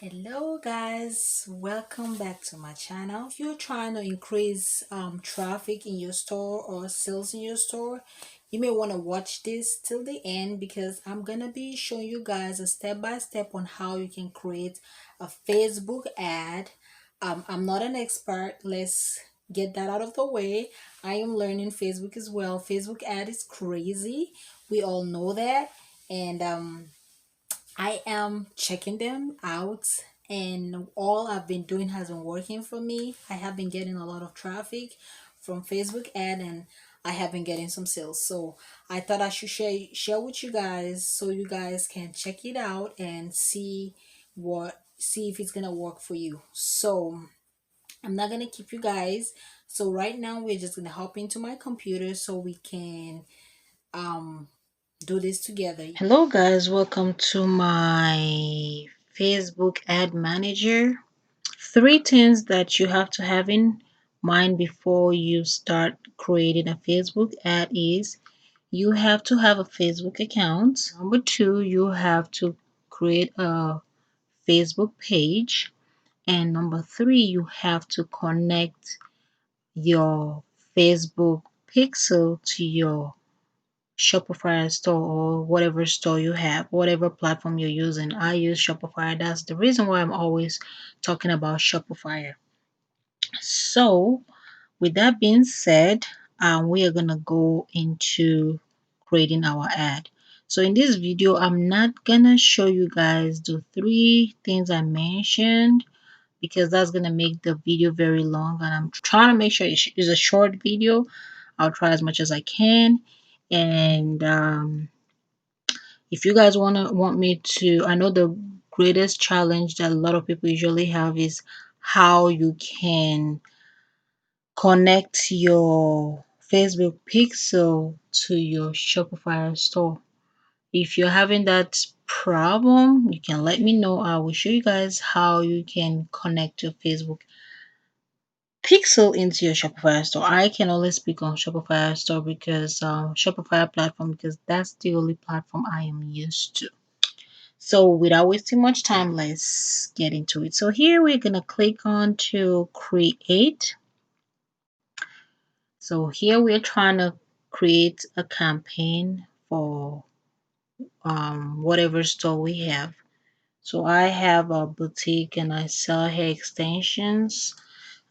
Hello guys, welcome back to my channel. If you're trying to increase traffic in your store or sales in your store, you may want to watch this till the end because I'm gonna be showing you guys a step-by-step on how you can create a Facebook ad. I'm not an expert. Let's get that out of the way. I am learning Facebook as well. Facebook ad is crazy. We all know that. And I am checking them out, and all I've been doing has been working for me. I have been getting a lot of traffic from Facebook ad, and I have been getting some sales. So I thought I should share with you guys so you guys can check it out and see if it's gonna work for you. So I'm not gonna keep you guys. So right now we're just gonna hop into my computer so we can um do this together. Hello guys, welcome to my Facebook ad manager. Three things that you have to have in mind before you start creating a Facebook ad is you have to have a Facebook account. Number two, you have to create a Facebook page. And number three, you have to connect your Facebook pixel to your Shopify store or whatever store you have, whatever platform you're using. I use Shopify. That's the reason why I'm always talking about Shopify. So, with that being said, we are gonna go into creating our ad. So in this video, I'm not gonna show you guys the three things I mentioned because that's gonna make the video very long, and I'm trying to make sure it's a short video. I'll try as much as I can. And if you guys want me to, I know the greatest challenge that a lot of people usually have is how you can connect your Facebook pixel to your Shopify store. If you're having that problem, you can let me know. I will show you guys how you can connect your Facebook pixel into your Shopify store. I can only speak on Shopify store because Shopify platform, because that's the only platform I am used to. So without wasting much time, let's get into it. So here we're gonna click on to create. So here we're trying to create a campaign for whatever store we have. So I have a boutique and I sell hair extensions.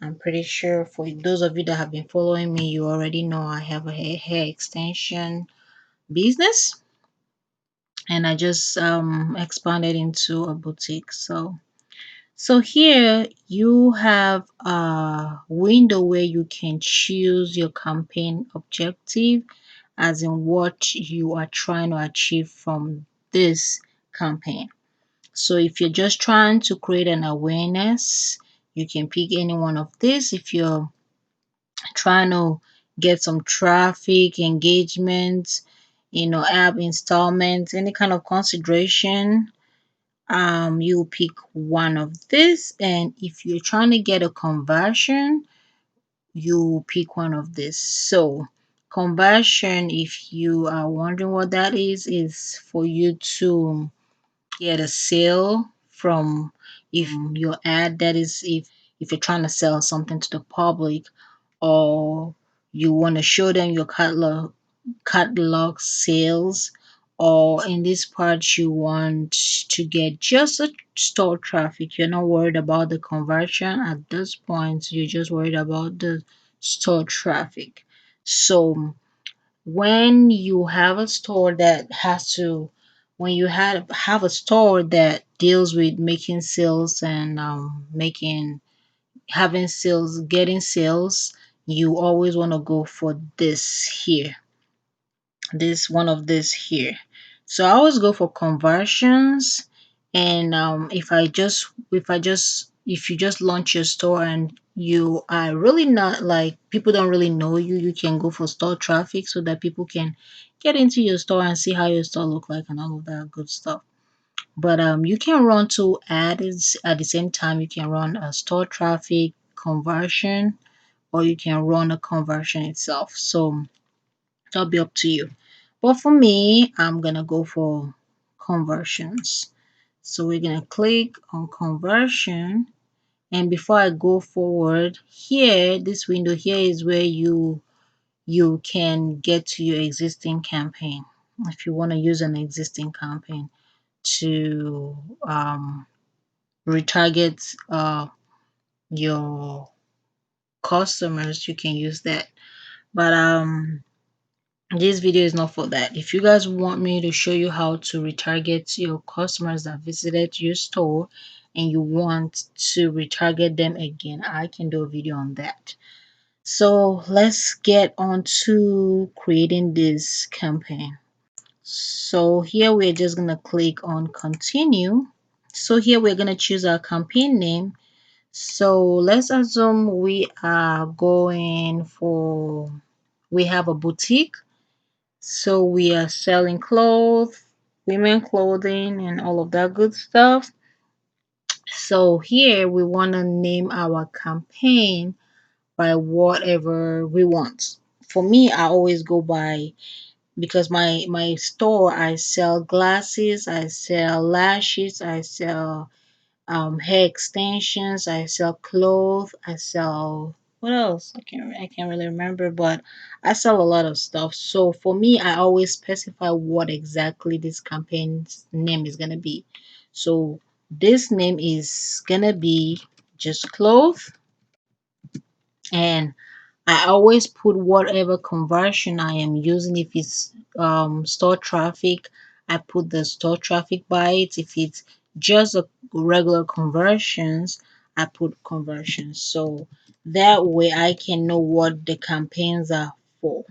I'm pretty sure for those of you that have been following me, you already know I have a hair extension business, and I just expanded into a boutique. So here you have a window where you can choose your campaign objective, as in what you are trying to achieve from this campaign. So if you're just trying to create an awareness, you can pick any one of this. If you're trying to get some traffic, engagement, app installments, any kind of consideration, you pick one of this. And if you're trying to get a conversion, you pick one of this. So conversion, if you are wondering what that is for you to get a sale from, if your ad, that is, if you're trying to sell something to the public, or you want to show them your catalog sales, or in this part you want to get just a store traffic. You're not worried about the conversion at this point, you're just worried about the store traffic. So when you have a store that has to when you have a store that deals with making sales and making having sales, getting sales, you always want to go for this here, this one of this here. So I always go for conversions. And if you just launch your store and you are really not, like, people don't really know you, you can go for store traffic so that people can get into your store and see how your store look like and all of that good stuff. But you can run two ads at the same time. You can run a store traffic conversion, or you can run a conversion itself. So that'll be up to you. But for me, I'm gonna go for conversions. So we're gonna click on conversion. And before I go forward, here, this window here is where you can get to your existing campaign. If you want to use an existing campaign to retarget your customers, you can use that. But this video is not for that. If you guys want me to show you how to retarget your customers that visited your store and you want to retarget them again, I can do a video on that. So let's get on to creating this campaign. So here we're just going to click on continue. So here we're going to choose our campaign name. So let's assume we are going for, we have a boutique. So we are selling clothes, women clothing, and all of that good stuff. So here we want to name our campaign by whatever we want. For me, I always go by, because my store, I sell glasses, I sell lashes, I sell hair extensions, I sell clothes, I sell, what else? I can't really remember, but I sell a lot of stuff. So for me, I always specify what exactly this campaign's name is gonna be. So this name is gonna be just clothes, and I always put whatever conversion I am using. If it's store traffic, I put the store traffic by it. If it's just a regular conversions, I put conversions. So that way I can know what the campaigns are for.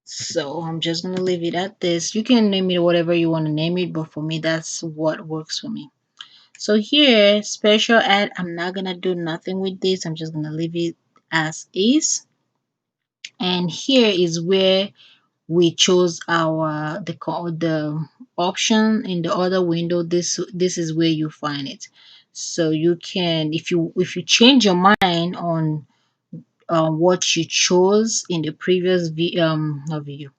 So I'm just gonna leave it at this. You can name it whatever you want to name it, but for me, that's what works for me. So here, special ad, I'm not gonna do nothing with this. I'm just gonna leave it as is. And here is where we chose our the option in the other window. This is where you find it. So you can, if you change your mind on what you chose in the previous not video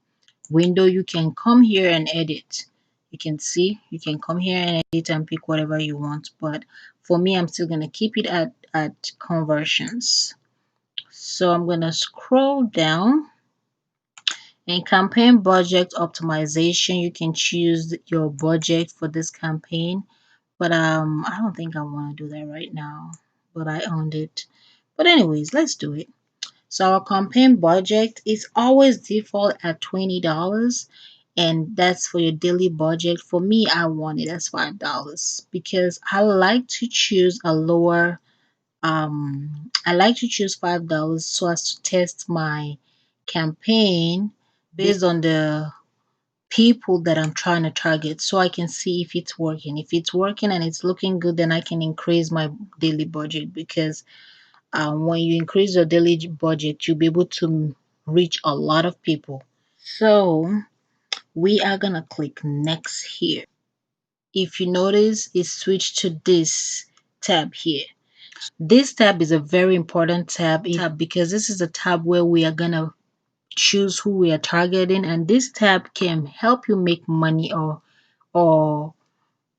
window, you can come here and edit. You can see, you can come here and edit and pick whatever you want, but for me, I'm still going to keep it at conversions. So I'm going to scroll down. In campaign budget optimization, you can choose your budget for this campaign, but I don't think I want to do that right now, but I owned it. But anyways, let's do it. So our campaign budget is always default at $20, and that's for your daily budget. For me, I want it as $5 because I like to choose a lower I like to choose $5 so as to test my campaign based on the people that I'm trying to target, so I can see if it's working. If it's working and it's looking good, then I can increase my daily budget, because when you increase your daily budget, you'll be able to reach a lot of people. So we are gonna click next here. If you notice, it switched to this tab here. This tab is a very important tab because this is a tab where we are gonna choose who we are targeting, and this tab can help you make money or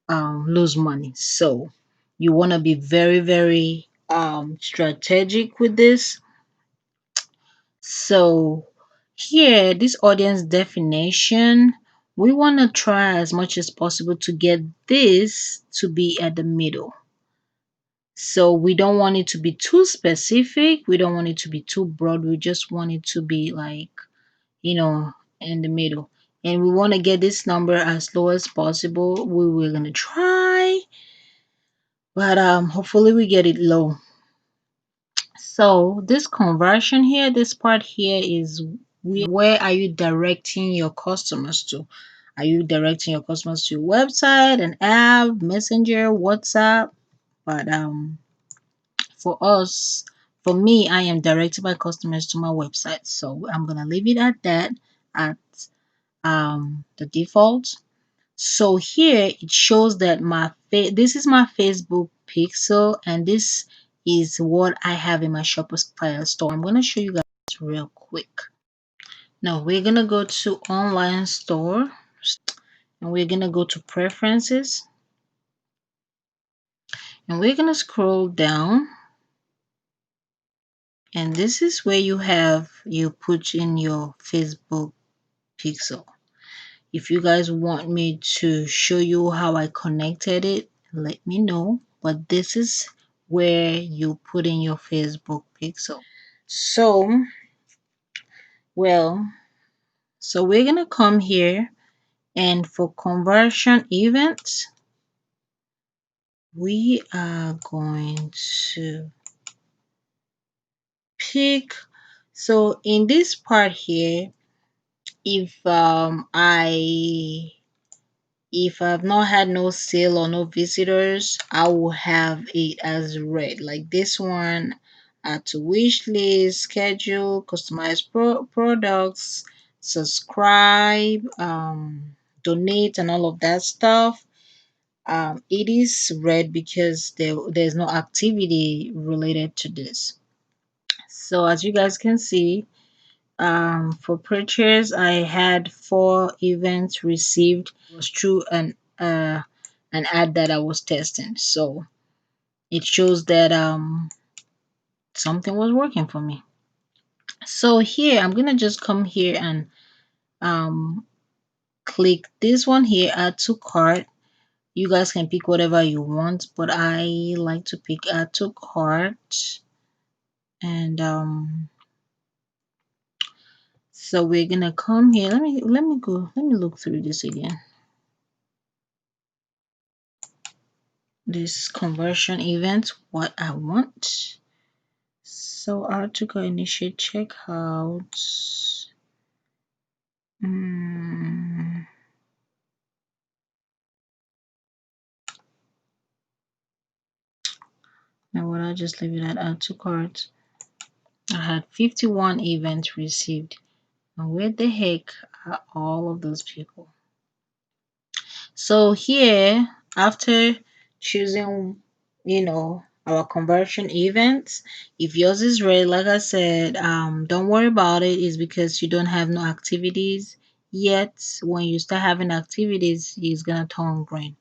lose money. So you want to be very, very strategic with this. So here, this audience definition, we want to try as much as possible to get this to be at the middle. So we don't want it to be too specific, we don't want it to be too broad, we just want it to be like, in the middle. And we want to get this number as low as possible. We're gonna try, but hopefully we get it low. So this conversion here, this part here is where are you directing your customers to? Are you directing your customers to your website, an app, messenger, WhatsApp? But for us, for me, I am directing my customers to my website, so I'm gonna leave it at that, at the default. So here it shows that this is my Facebook pixel, and this is what I have in my Shopify store. I'm gonna show you guys real quick. Now we're gonna go to online store, and we're gonna go to preferences. And we're gonna scroll down, and this is where you put in your Facebook pixel. If you guys want me to show you how I connected it, let me know. But this is where you put in your Facebook pixel. So, well, so we're gonna come here, and for conversion events, we are going to pick. So in this part here, if if I've not had no sale or no visitors, I will have it as red. Like this one, add to wish list, schedule, customize products, subscribe, donate, and all of that stuff. It is red because there's no activity related to this. So as you guys can see, for purchase, I had 4 events received. It was through an ad that I was testing. So it shows that something was working for me. So here I'm gonna just come here and um click this one here, add to cart. You guys can pick whatever you want, but I like to pick add to cart. And so we're gonna come here. Let me look through this again. This conversion event, what I want. So article initiate checkout. Mm, and what I just leave it at add to cart. I had 51 events received. And where the heck are all of those people? So here, after choosing, our conversion events, if yours is red, like I said, don't worry about it. It's because you don't have no activities yet. When you start having activities, it's gonna turn green.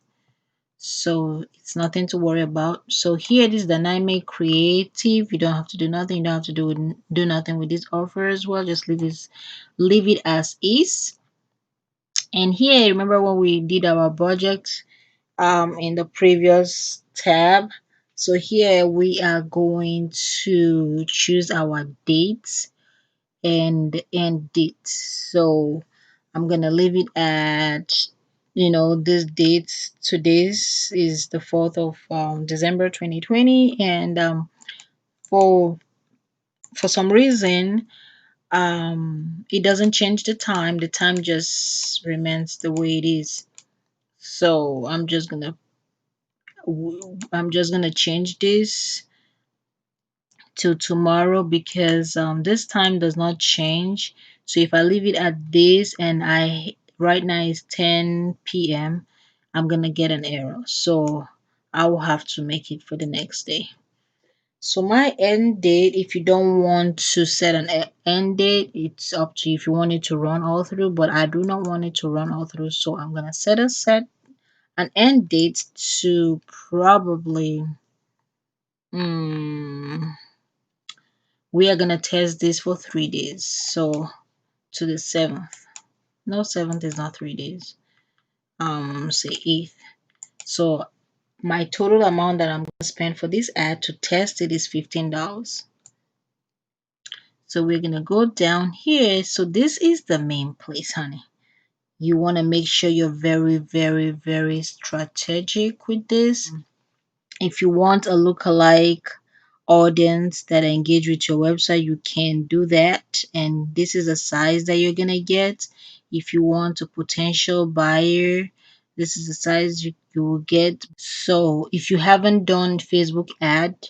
So it's nothing to worry about. So here, this is the Nightmare Creative. You don't have to do nothing. You don't have to do nothing with this offer as well. Just leave it as is. And here, remember when we did our budget in the previous tab? So here we are going to choose our dates and end date. So I'm gonna leave it at this date. Today's is the 4th of December 2020, and for some reason it doesn't change the time. The time just remains the way it is. So I'm just gonna change this to tomorrow because this time does not change. So if I leave it at this, and I right now is 10 p.m., I'm gonna get an error. So I will have to make it for the next day. So my end date, if you don't want to set an end date, it's up to you if you want it to run all through, but I do not want it to run all through. So I'm gonna set an end date to probably we are gonna test this for 3 days. So to the 7th. No, 7th is not 3 days. Say 8th. So my total amount that I'm gonna spend for this ad to test it is $15. So we're gonna go down here. So this is the main place, honey. You want to make sure you're very, very, very strategic with this. If you want a lookalike audience that engage with your website, you can do that, and this is the size that you're gonna get. If you want a potential buyer, this is the size you will get. So if you haven't done Facebook ad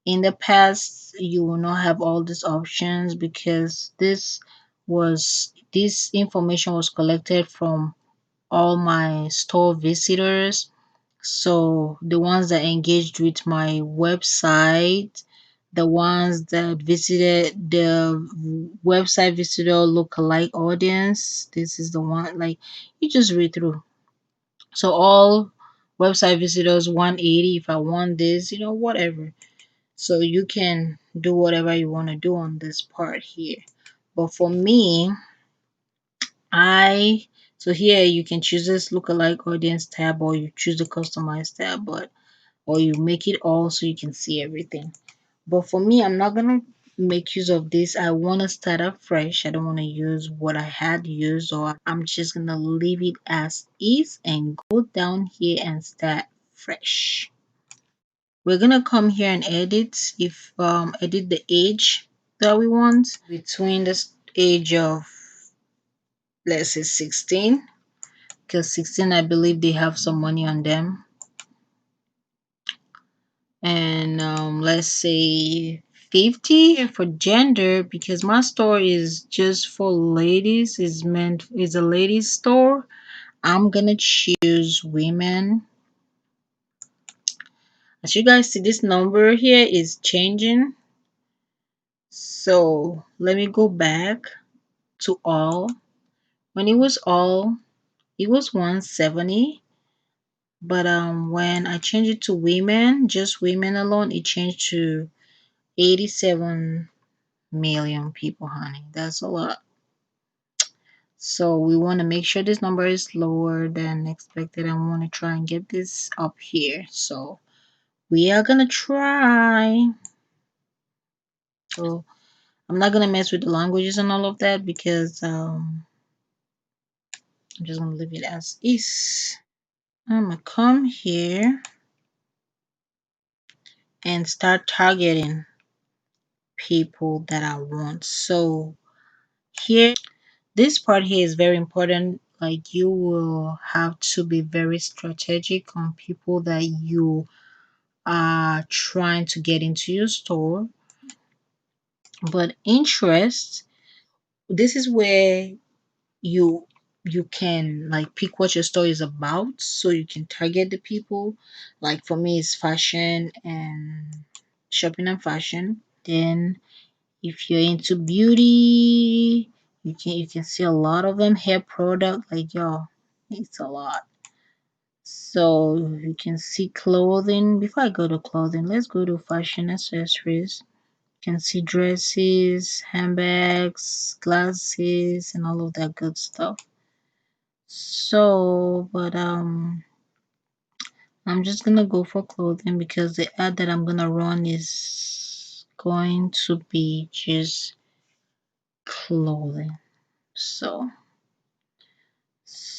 in the past, you will not have all these options because this information was collected from all my store visitors. So the ones that engaged with my website, the ones that visited the website visitor lookalike audience, this is the one, like, you just read through. So all website visitors 180 if I want this, whatever. So you can do whatever you want to do on this part here. But for me, I so here you can choose this lookalike audience tab, or you choose the customize tab, or you make it all so you can see everything. But for me, I'm not gonna make use of this. I want to start up fresh. I don't want to use what I had used, or I'm just gonna leave it as is and go down here and start fresh. We're gonna come here and edit, if edit the age that we want between this age of, let's say, 16, because 16, I believe they have some money on them. And let's say 50 for gender, because my store is just for ladies, is a ladies store. I'm gonna choose women. As you guys see, this number here is changing, so let me go back to all. When it was all, it was 170, but when I changed it to women, just women alone, it changed to 87 million people, honey. That's a lot. So we want to make sure this number is lower than expected. I want to try and get this up here. So we are gonna try. So I'm not gonna mess with the languages and all of that, because I'm just gonna leave it as is. I'm gonna come here and start targeting people that I want. So here, this part here is very important. Like, you will have to be very strategic on people that you are trying to get into your store. But interest, this is where you you can like pick what your store is about, so you can target the people. Like for me, it's fashion and shopping and fashion. Then if you're into beauty, you can see a lot of them. Hair product, like, yo, it's a lot. So you can see clothing. Before I go to clothing, let's go to fashion accessories. You can see dresses, handbags, glasses, and all of that good stuff. So, but I'm just gonna go for clothing, because the ad that I'm gonna run is going to be just clothing. So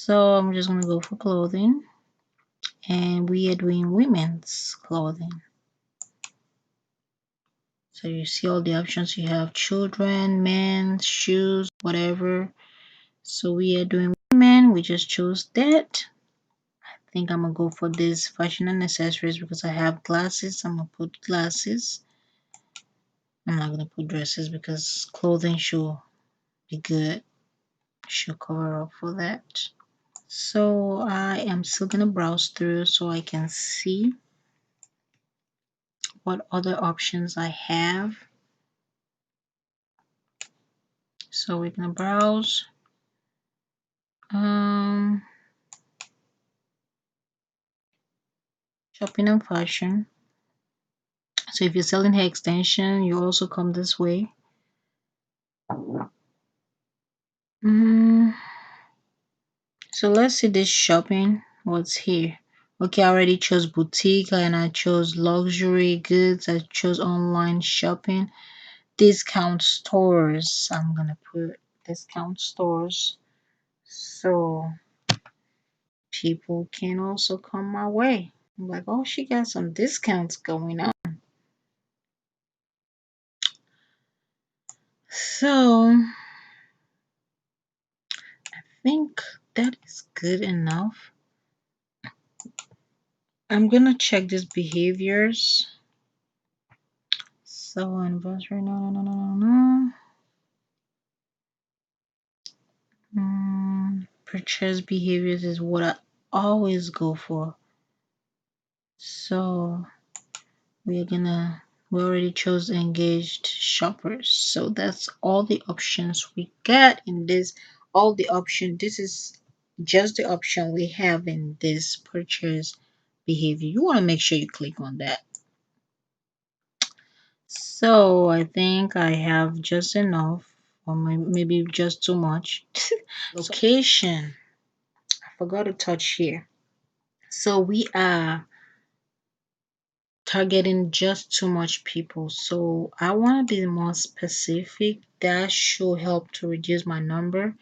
I'm just gonna go for clothing, and we are doing women's clothing. So you see all the options you have: children, men, shoes, whatever. So we are doing women. We just chose that. I think I'm gonna go for this fashion and accessories, because I have glasses. I'm gonna put glasses. I'm not gonna put dresses, because clothing should be good. Should cover up for that. So I am still gonna browse through so I can see what other options I have. So we're gonna browse. Shopping and fashion. So if you're selling hair extension, you also come this way. So let's see this shopping. What's here? Okay, I already chose boutique, and I chose luxury goods. I chose online shopping. Discount stores. I'm gonna put discount stores, so people can also come my way. I'm like, oh, she got some discounts going on. So I think that is good enough. I'm gonna check these behaviors. So anniversary, no. Purchase behaviors is what I always go for. So we already chose engaged shoppers. So that's all the options we got in this. All the option. This is just the option we have in this purchase behavior. You want to make sure you click on that. So I think I have just enough, or maybe just too much. Location. I forgot to touch here. So we are targeting just too much people. So I want to be more specific. That should help to reduce my number.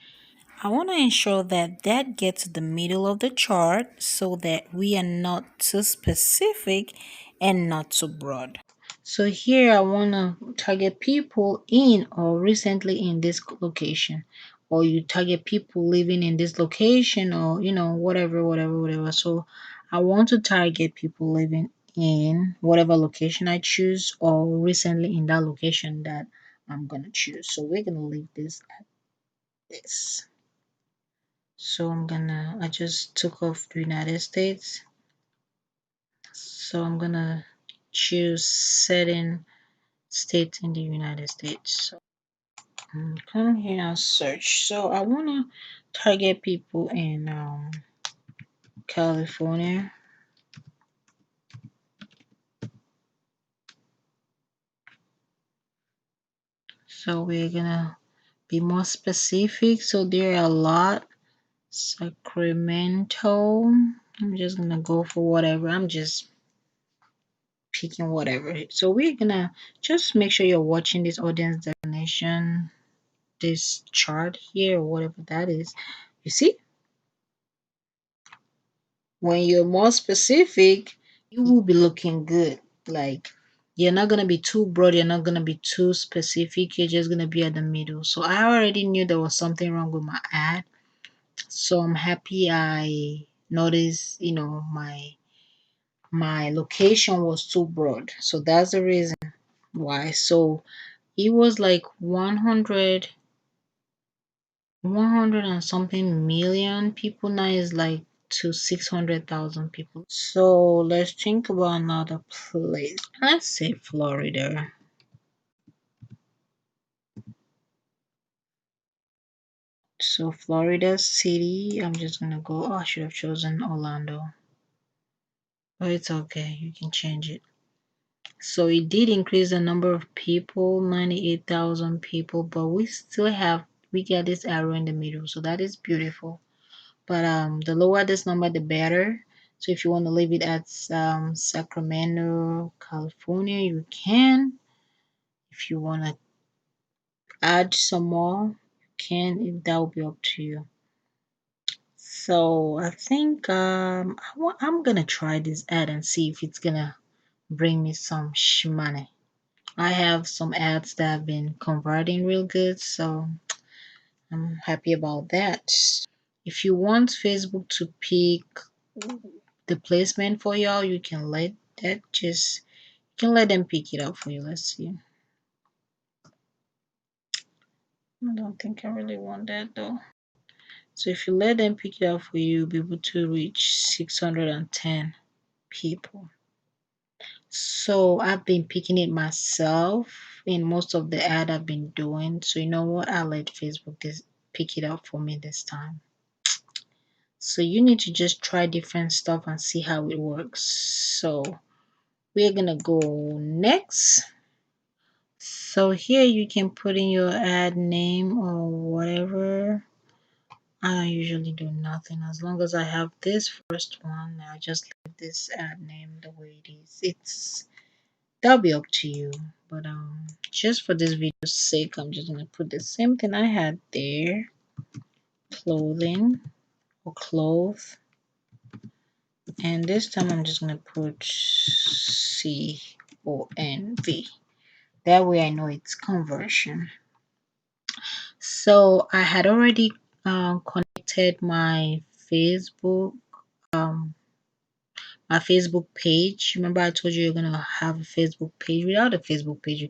I want to ensure that that gets to the middle of the chart so that we are not too specific and not too broad. So here I want to target people in or recently in this location, or you target people living in this location, or whatever. So I want to target people living in whatever location I choose, or recently in that location that I'm gonna choose. So we're gonna leave this at this. So I just took off the United States. So I'm gonna choose certain states in the United States. So come here and search. So I wanna target people in California. So we're gonna be more specific. So there are a lot. Sacramento. I'm just gonna go for whatever. I'm just picking whatever. So we're gonna just make sure you're watching this audience definition, this chart here, or whatever that is. You see, when you're more specific, you will be looking good. Like, you're not gonna be too broad, you're not gonna be too specific, you're just gonna be at the middle. So I already knew there was something wrong with my ad. So I'm happy I noticed, my location was too broad. So that's the reason why. So it was like 100 and something million people. Now is like to 600,000 people. So let's think about another place. Let's say Florida. So Florida City, I'm just gonna go. Oh, I should have chosen Orlando. But it's okay, you can change it. So it did increase the number of people, 98,000 people, but we get this arrow in the middle, so that is beautiful. But the lower this number, the better. So if you want to leave it at Sacramento, California, you can. If you want to add some more, you can. If that will be up to you. So I think I'm gonna try this ad and see if it's gonna bring me some money. I have some ads that have been converting real good, so I'm happy about that. If you want Facebook to pick the placement for y'all, you can let them pick it up for you. Let's see. I don't think I really want that though. So if you let them pick it up for you, you'll be able to reach 610 people. So I've been picking it myself in most of the ad I've been doing. So you know what? I'll let Facebook pick it up for me this time. So you need to just try different stuff and see how it works. So we're gonna go next. So here you can put in your ad name or whatever. I don't usually do nothing as long as I have this first one. I just leave this ad name the way it is. That'll be up to you. But just for this video's sake, I'm just gonna put the same thing I had there. Clothing or clothes. And this time I'm just gonna put CONV. That way I know it's conversion. So I had already connected um, my Facebook page. Remember I told you you're gonna have a Facebook page. Without a Facebook page, you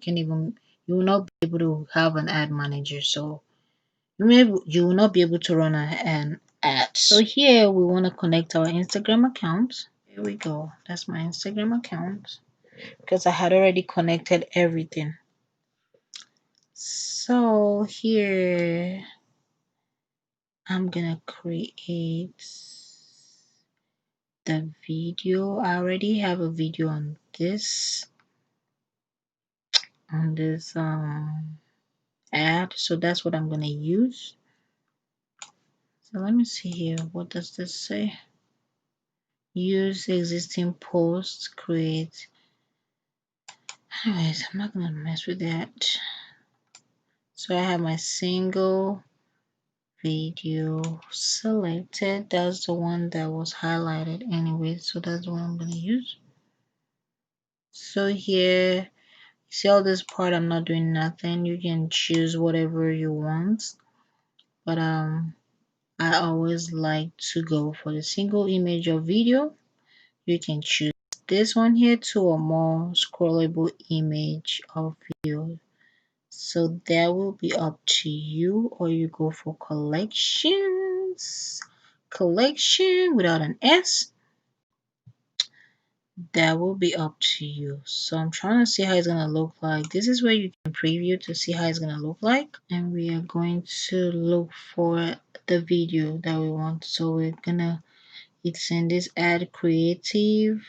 will not be able to have an ad manager. So you will not be able to run an ad. So here we want to connect our Instagram account. Here we go. That's my Instagram account because I had already connected everything. So here I'm gonna create the video. I already have a video on this ad, so that's what I'm gonna use. So let me see here. What does this say? Use existing posts, create. Anyways, I'm not gonna mess with that. So I have my single video selected. That's the one that was highlighted anyway, so that's the one I'm gonna use. So here, see all this part, I'm not doing nothing. You can choose whatever you want, but I always like to go for the single image or video. You can choose this one here, two or more scrollable image or video. So that will be up to you, or you go for collections, collection without an S. That will be up to you. So I'm trying to see how it's gonna look like. This is where you can preview to see how it's gonna look like, and we are going to look for the video that we want. So it's in this add creative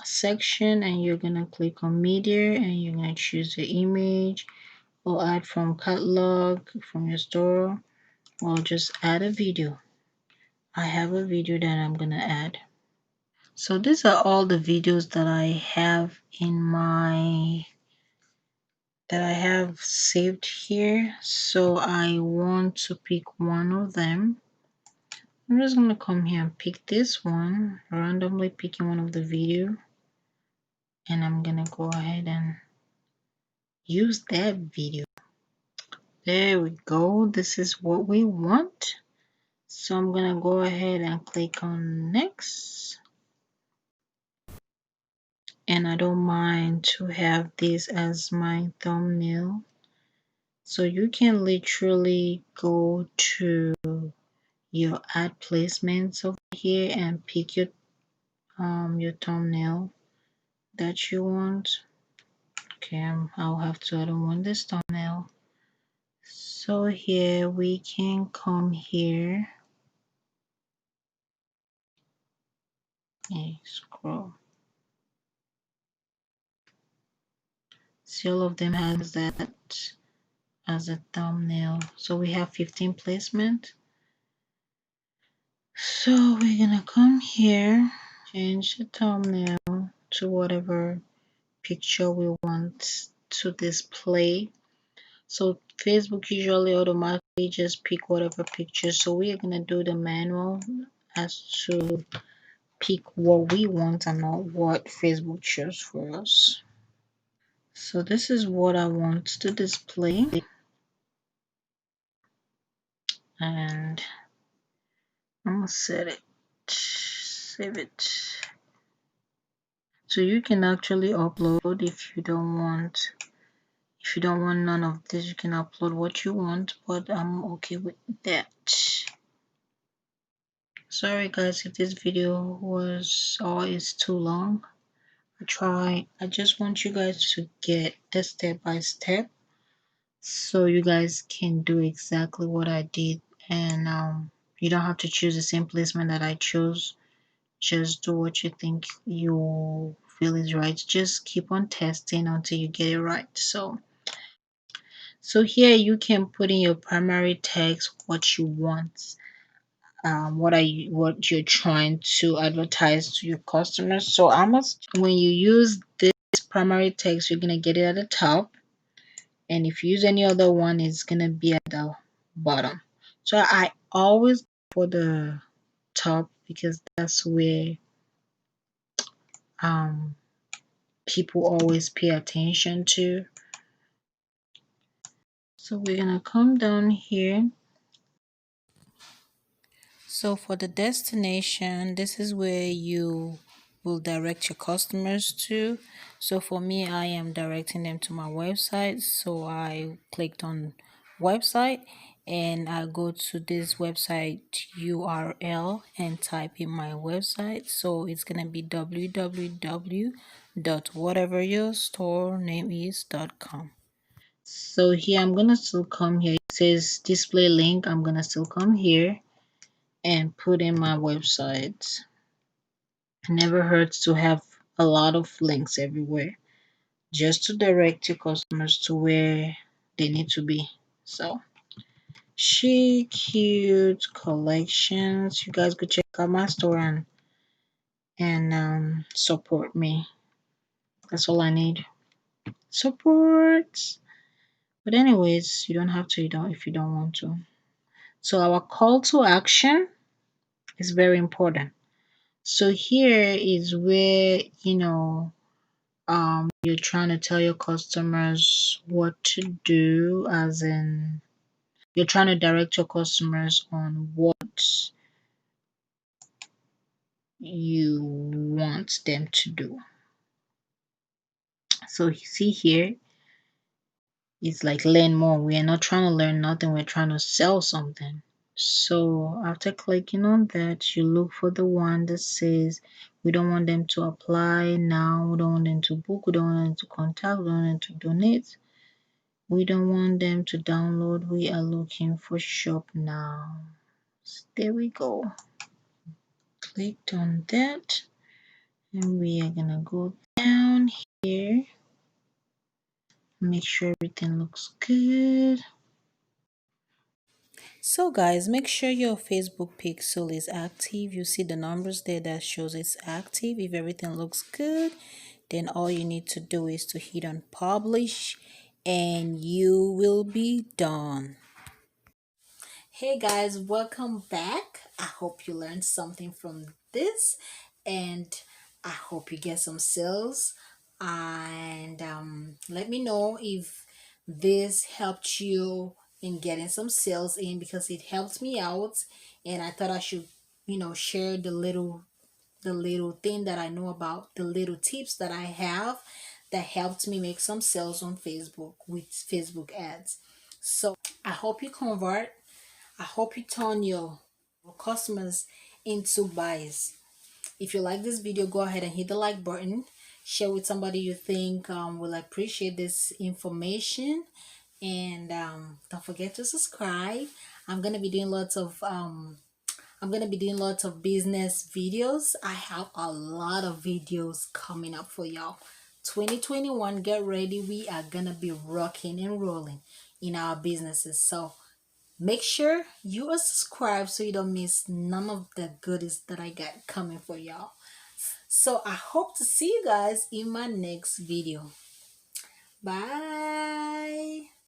section, and you're gonna click on media, and you're gonna choose the image or add from catalog from your store, or just add a video. I have a video that I'm gonna add. So these are all the videos that I have saved here. So I want to pick one of them. I'm just gonna come here and pick this one, randomly picking one of the video, and I'm gonna go ahead and use that video. There we go. This is what we want. So I'm gonna go ahead and click on next. And I don't mind to have this as my thumbnail. So you can literally go to your ad placements over here and pick your thumbnail that you want. Okay, I'll have to, I don't want this thumbnail. So here we can come here and scroll. See, all of them has that as a thumbnail. So we have 15 placement. So we're gonna come here, change the thumbnail to whatever picture we want to display. So Facebook usually automatically just pick whatever picture. So we're gonna do the manual as to pick what we want and not what Facebook chose for us. So this is what I want to display, and I'm gonna set it, save it. So you can actually upload if you don't want. If you don't want none of this, you can upload what you want, but I'm okay with that. Sorry guys if this video was or is too long. I just want you guys to get the step by step so you guys can do exactly what I did, and you don't have to choose the same placement that I chose. Just do what you think you feel is right. Just keep on testing until you get it right. So here you can put in your primary text, what you want, what you're trying to advertise to your customers. So almost when you use this primary text, you're gonna get it at the top, and if you use any other one, it's gonna be at the bottom. So I always go for the top because that's where um people always pay attention to. So we're gonna come down here. So for the destination, this is where you will direct your customers to. So for me, I am directing them to my website. So I clicked on website, and I go to this website URL and type in my website. So it's gonna be www.whateveryourstorename.com. So here I'm gonna still come here. It says display link. I'm gonna still come here and put in my website. It never hurts to have a lot of links everywhere just to direct your customers to where they need to be. So, chic, cute collections. You guys go check out my store and support me. That's all I need. Support. But anyways, you don't have to. You don't if you don't want to. So our call to action is very important. So here is where you're trying to tell your customers what to do, as in you're trying to direct your customers on what you want them to do. So you see here, it's like learn more. We are not trying to learn nothing, we're trying to sell something. So after clicking on that, you look for the one that says we don't want them to apply now, we don't want them to book, we don't want them to contact, we don't want them to donate, we don't want them to download, we are looking for shop now. So there we go. Clicked on that, and we are gonna go down here, make sure everything looks good. So guys, make sure your Facebook pixel is active. You see the numbers there that shows it's active. If everything looks good, then all you need to do is to hit on publish and you will be done. Hey guys, welcome back. I hope you learned something from this, and I hope you get some sales. And let me know if this helped you in getting some sales in, because it helped me out, and I thought I should, share the little thing that I know about, the little tips that I have that helped me make some sales on Facebook with Facebook ads. So I hope you convert. I hope you turn your customers into buyers. If you like this video, go ahead and hit the like button. Share with somebody you think will appreciate this information. And don't forget to subscribe. I'm gonna be doing lots of business videos. I have a lot of videos coming up for y'all. 2021, get ready. We are gonna be rocking and rolling in our businesses. So make sure you are subscribed so you don't miss none of the goodies that I got coming for y'all. So I hope to see you guys in my next video. Bye.